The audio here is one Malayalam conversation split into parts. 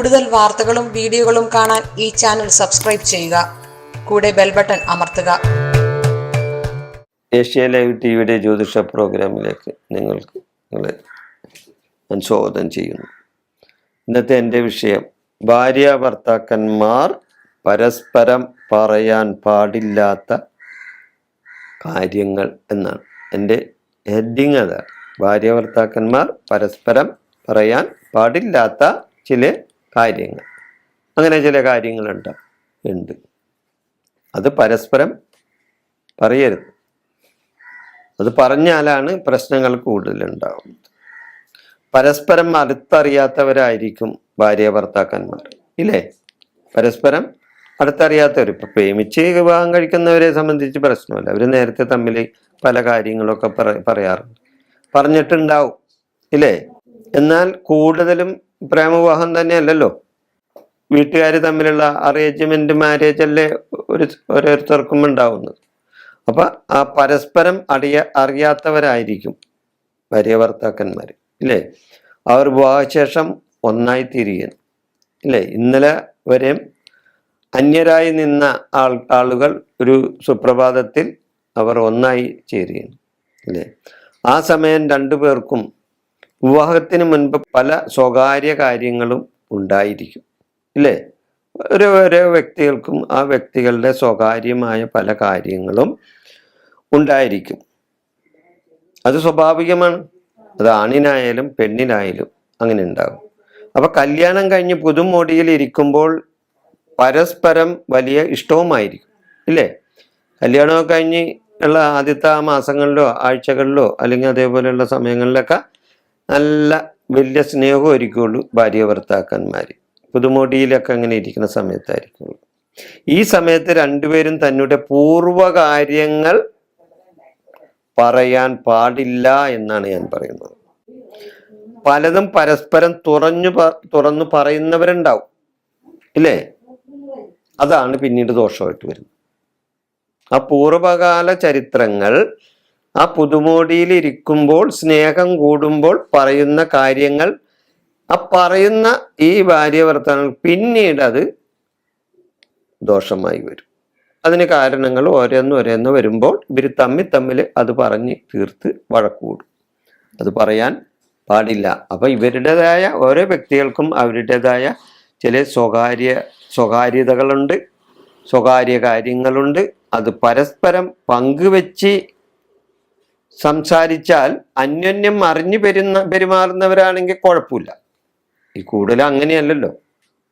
കൂടുതൽ വാർത്തകളും വീഡിയോകളും കാണാൻ ഈ ചാനൽ സബ്സ്ക്രൈബ് ചെയ്യുക. കൂടെ ബെൽ ബട്ടൺ അമർത്തുക. ഏഷ്യ ലൈവ് ടിവിയുടെ ജ്യോതിഷ പ്രോഗ്രാമിലേക്ക് നിങ്ങളെ ഞാൻ സ്വാഗതം ചെയ്യുന്നു. ഇന്നത്തെ എൻ്റെ വിഷയം ഭാര്യ ഭർത്താക്കന്മാർ പരസ്പരം പറയാൻ പാടില്ലാത്ത കാര്യങ്ങൾ എന്നാണ് എൻ്റെ ഹെഡിങ്. അതാണ് ഭാര്യ ഭർത്താക്കന്മാർ പരസ്പരം പറയാൻ പാടില്ലാത്ത ചില കാര്യങ്ങൾ. അങ്ങനെ ചില കാര്യങ്ങളുണ്ട്. അത് പരസ്പരം പറയരുത്. അത് പറഞ്ഞാലാണ് പ്രശ്നങ്ങൾ കൂടുതലുണ്ടാവുന്നത്. പരസ്പരം അടുത്തറിയാത്തവരായിരിക്കും ഭാര്യ ഭർത്താക്കന്മാർ, ഇല്ലേ? പരസ്പരം അടുത്തറിയാത്തവർ. ഇപ്പം പ്രേമിച്ച് വിവാഹം കഴിക്കുന്നവരെ സംബന്ധിച്ച് പ്രശ്നമല്ല. അവർ നേരത്തെ തമ്മിൽ പല കാര്യങ്ങളൊക്കെ പറയാറുണ്ട്, പറഞ്ഞിട്ടുണ്ടാവും, ഇല്ലേ? എന്നാൽ കൂടുതലും പ്രേമവിവാഹം തന്നെയല്ലല്ലോ. വീട്ടുകാർ തമ്മിലുള്ള അറേഞ്ച്മെന്റ് മാരേജ് അല്ലേ ഓരോരുത്തർക്കും ഉണ്ടാവുന്നത്. അപ്പൊ ആ പരസ്പരം അറിയാത്തവരായിരിക്കും ഭാര്യ ഭർത്താക്കന്മാർ, ഇല്ലേ? അവർ വിവാഹശേഷം ഒന്നായി തീരുകയാണ്, ഇല്ലേ? ഇന്നലെ വരെ അന്യരായി നിന്ന ആളുകൾ ഒരു സുപ്രഭാതത്തിൽ അവർ ഒന്നായി ചേരുകയാണ്, ഇല്ലേ? ആ സമയം രണ്ടു പേർക്കും വിവാഹത്തിന് മുൻപ് പല സ്വകാര്യ കാര്യങ്ങളും ഉണ്ടായിരിക്കും, ഇല്ലേ? ഓരോ വ്യക്തികൾക്കും ആ വ്യക്തികളുടെ സ്വകാര്യമായ പല കാര്യങ്ങളും ഉണ്ടായിരിക്കും. അത് സ്വാഭാവികമാണ്. അത് ആണിനായാലും പെണ്ണിനായാലും അങ്ങനെ ഉണ്ടാകും. അപ്പൊ കല്യാണം കഴിഞ്ഞ് പുതുമോടിയിൽ ഇരിക്കുമ്പോൾ പരസ്പരം വലിയ ഇഷ്ടവുമായിരിക്കും, ഇല്ലേ? കല്യാണമൊക്കെ കഴിഞ്ഞ് ഉള്ള ആദ്യത്തെ ആ മാസങ്ങളിലോ ആഴ്ചകളിലോ അല്ലെങ്കിൽ അതേപോലെയുള്ള സമയങ്ങളിലൊക്കെ നല്ല വലിയ സ്നേഹവും ആയിരിക്കുള്ളൂ ഭാര്യ ഭർത്താക്കന്മാർ. പുതുമോടിയിലൊക്കെ അങ്ങനെ ഇരിക്കുന്ന സമയത്തായിരിക്കുള്ളൂ. ഈ സമയത്ത് രണ്ടുപേരും തങ്ങളുടെ പൂർവ്വകാര്യങ്ങൾ പറയാൻ പാടില്ല എന്നാണ് ഞാൻ പറയുന്നത്. പലതും പരസ്പരം തുറന്നു പറയുന്നവരുണ്ടാവും, ഇല്ലേ? അതാണ് പിന്നീട് ദോഷമായിട്ട് വരുന്നത്. ആ പൂർവകാല ചരിത്രങ്ങൾ ആ പുതുമോടിയിൽ ഇരിക്കുമ്പോൾ സ്നേഹം കൂടുമ്പോൾ പറയുന്ന കാര്യങ്ങൾ, ആ പറയുന്ന ഈ ഭാര്യ ഭർത്താക്കൾ പിന്നീട് അത് ദോഷമായി വരും. അതിന് കാരണങ്ങൾ ഓരോന്ന് വരുമ്പോൾ ഇവർ തമ്മിൽ അത് പറഞ്ഞ് തീർത്ത് വഴക്കൂടും. അത് പറയാൻ പാടില്ല. അപ്പൊ ഇവരുടേതായ ഓരോ വ്യക്തികൾക്കും അവരുടേതായ ചില സ്വകാര്യതകളുണ്ട്, സ്വകാര്യ കാര്യങ്ങളുണ്ട്. അത് പരസ്പരം പങ്കുവെച്ച് സംസാരിച്ചാൽ അന്യോന്യം അറിഞ്ഞു പെരുമാറുന്നവരാണെങ്കിൽ കുഴപ്പമില്ല. ഈ കൂടുതൽ അങ്ങനെയല്ലല്ലോ.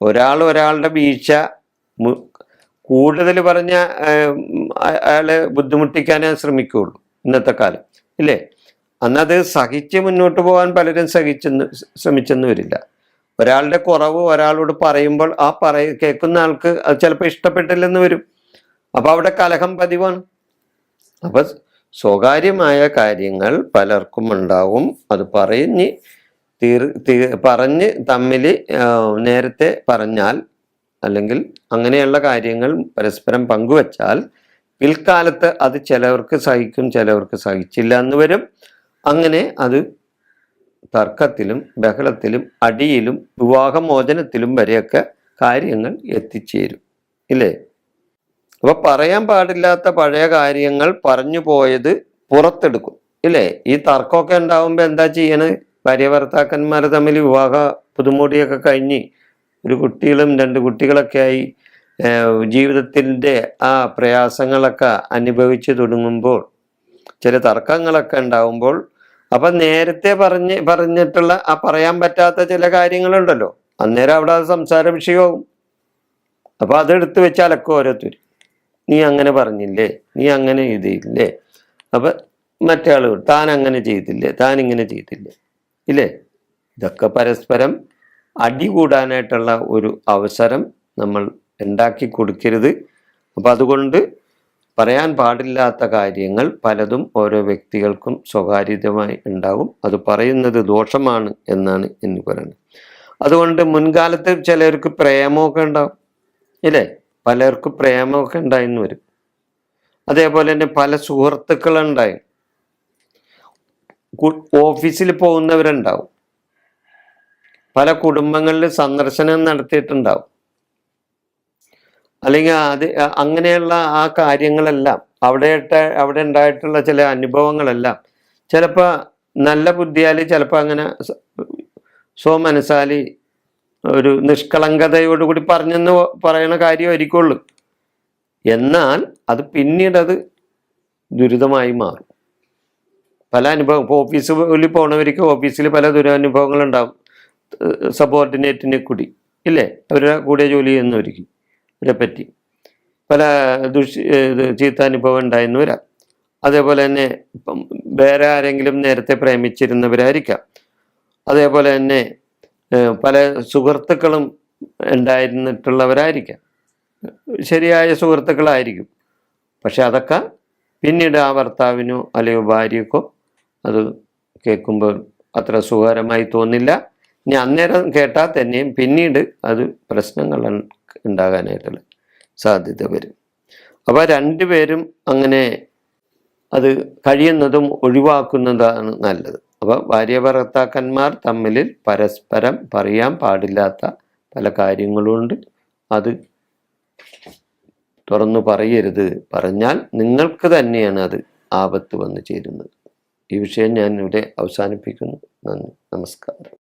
ഒരാളുടെ വീഴ്ച കൂടുതൽ പറഞ്ഞ അയാളെ ബുദ്ധിമുട്ടിക്കാനേ ശ്രമിക്കുകയുള്ളൂ ഇന്നത്തെ കാലം, ഇല്ലേ? അന്നത് സഹിച്ച് മുന്നോട്ട് പോകാൻ പലരും ശ്രമിച്ചെന്ന് വരില്ല. ഒരാളുടെ കുറവ് ഒരാളോട് പറയുമ്പോൾ ആ കേൾക്കുന്ന ആൾക്ക് അത് ചിലപ്പോൾ ഇഷ്ടപ്പെട്ടില്ലെന്ന് വരും. അപ്പൊ അവിടെ കലഹം പതിവാണ്. അപ്പൊ സ്വകാര്യമായ കാര്യങ്ങൾ പലർക്കും ഉണ്ടാവും. അത് പറഞ്ഞ് തമ്മിൽ നേരത്തെ പറഞ്ഞാൽ അല്ലെങ്കിൽ അങ്ങനെയുള്ള കാര്യങ്ങൾ പരസ്പരം പങ്കുവച്ചാൽ പിൽക്കാലത്ത് അത് ചിലവർക്ക് സഹിക്കും, ചിലവർക്ക് സഹിച്ചില്ല എന്ന് വരും. അങ്ങനെ അത് തർക്കത്തിലും ബഹളത്തിലും അടിയിലും വിവാഹമോചനത്തിലും വരെയൊക്കെ കാര്യങ്ങൾ എത്തിച്ചേരും, ഇല്ലേ? അപ്പൊ പറയാൻ പാടില്ലാത്ത പഴയ കാര്യങ്ങൾ പറഞ്ഞു പോയത് പുറത്തെടുക്കും, ഇല്ലേ? ഈ തർക്കമൊക്കെ ഉണ്ടാവുമ്പോ എന്താ ചെയ്യണത്? ഭാര്യ ഭർത്താക്കന്മാർ തമ്മിൽ പുതുമോടിയൊക്കെ കഴിഞ്ഞ് ഒരു കുട്ടികളും 2 കുട്ടികളൊക്കെ ആയി ജീവിതത്തിൻ്റെ ആ പ്രയാസങ്ങളൊക്കെ അനുഭവിച്ചു തുടങ്ങുമ്പോൾ ചില തർക്കങ്ങളൊക്കെ ഉണ്ടാവുമ്പോൾ അപ്പൊ നേരത്തെ പറഞ്ഞിട്ടുള്ള ആ പറയാൻ പറ്റാത്ത ചില കാര്യങ്ങളുണ്ടല്ലോ, അന്നേരം അവിടെ അത് സംസാര വിഷയമാവും. അപ്പൊ അതെടുത്ത് വെച്ച് അലക്കും ഓരോരുത്തർ. നീ അങ്ങനെ പറഞ്ഞില്ലേ, നീ അങ്ങനെ ചെയ്തില്ലേ, അപ്പൊ മറ്റേ ആളുകൾ താൻ അങ്ങനെ ചെയ്തില്ലേ, താൻ ഇങ്ങനെ ചെയ്തില്ലേ, ഇല്ലേ? ഇതൊക്കെ പരസ്പരം അടി കൂടാനായിട്ടുള്ള ഒരു അവസരം നമ്മൾ ഉണ്ടാക്കി കൊടുക്കരുത്. അപ്പൊ അതുകൊണ്ട് പറയാൻ പാടില്ലാത്ത കാര്യങ്ങൾ പലതും ഓരോ വ്യക്തികൾക്കും സ്വകാര്യതമായി ഉണ്ടാകും. അത് പറയുന്നത് ദോഷമാണ് എന്നാണ് എന്ന് പറയുന്നത്. അതുകൊണ്ട് മുൻകാലത്ത് ചിലർക്ക് പ്രേമമൊക്കെ ഉണ്ടാവും, ഇല്ലേ? പലർക്കും പ്രേമമൊക്കെ ഉണ്ടായിന്ന് വരും. അതേപോലെ തന്നെ പല സുഹൃത്തുക്കളുണ്ടായി. ഓഫീസിൽ പോകുന്നവരുണ്ടാവും, പല കുടുംബങ്ങളിൽ സന്ദർശനം നടത്തിയിട്ടുണ്ടാവും. അല്ലെങ്കിൽ അങ്ങനെയുള്ള ആ കാര്യങ്ങളെല്ലാം അവിടെ ഉണ്ടായിട്ടുള്ള ചില അനുഭവങ്ങളെല്ലാം ചിലപ്പോൾ നല്ല ബുദ്ധിയാൽ ചിലപ്പോൾ അങ്ങനെ സ്വമനസാലി ഒരു നിഷ്കളങ്കതയോടുകൂടി പറഞ്ഞെന്ന് പറയണ കാര്യമായിരിക്കുള്ളൂ. എന്നാൽ അത് പിന്നീട് അത് ദുരിതമായി മാറും. പല അനുഭവം ഇപ്പോൾ ഓഫീസിൽ പോണവർക്ക് ഓഫീസിൽ പല ദുരനുഭവങ്ങളുണ്ടാവും. സബോർഡിനേറ്റിനെ കൂടി ഇല്ലേ, അവരുടെ കൂടെ ജോലി ചെയ്യുന്നവർക്ക് അവരെ പറ്റി പല ചീത്ത അനുഭവം ഉണ്ടായെന്ന് വരാം. അതേപോലെ തന്നെ ഇപ്പം വേറെ ആരെങ്കിലും നേരത്തെ പ്രേമിച്ചിരുന്നവരായിരിക്കാം. അതേപോലെ തന്നെ പല സുഹൃത്തുക്കളും ഉണ്ടായിരുന്നിട്ടുള്ളവരായിരിക്കാം, ശരിയായ സുഹൃത്തുക്കളായിരിക്കും. പക്ഷെ അതൊക്കെ പിന്നീട് ആ ഭർത്താവിനോ അല്ലെങ്കിൽ ഭാര്യക്കോ അത് കേൾക്കുമ്പോൾ അത്ര സുഖകരമായി തോന്നില്ല. ഇനി അന്നേരം കേട്ടാൽ തന്നെയും പിന്നീട് അത് പ്രശ്നങ്ങൾ ഉണ്ടാകാനായിട്ടുള്ള സാധ്യത വരും. അപ്പോൾ രണ്ടുപേരും അങ്ങനെ അത് കഴിയുന്നതും ഒഴിവാക്കുന്നതാണ് നല്ലത്. അപ്പോൾ ഭാര്യ ഭർത്താക്കന്മാർ തമ്മിൽ പരസ്പരം പറയാൻ പാടില്ലാത്ത പല കാര്യങ്ങളുണ്ട്. അത് തുറന്നു പറയരുത്. പറഞ്ഞാൽ നിങ്ങൾക്ക് തന്നെയാണ് അത് ആപത്ത് വന്നു ചേരുന്നത്. ഈ വിഷയം ഞാൻ ഇവിടെ അവസാനിപ്പിക്കുന്നു. നന്ദി, നമസ്കാരം.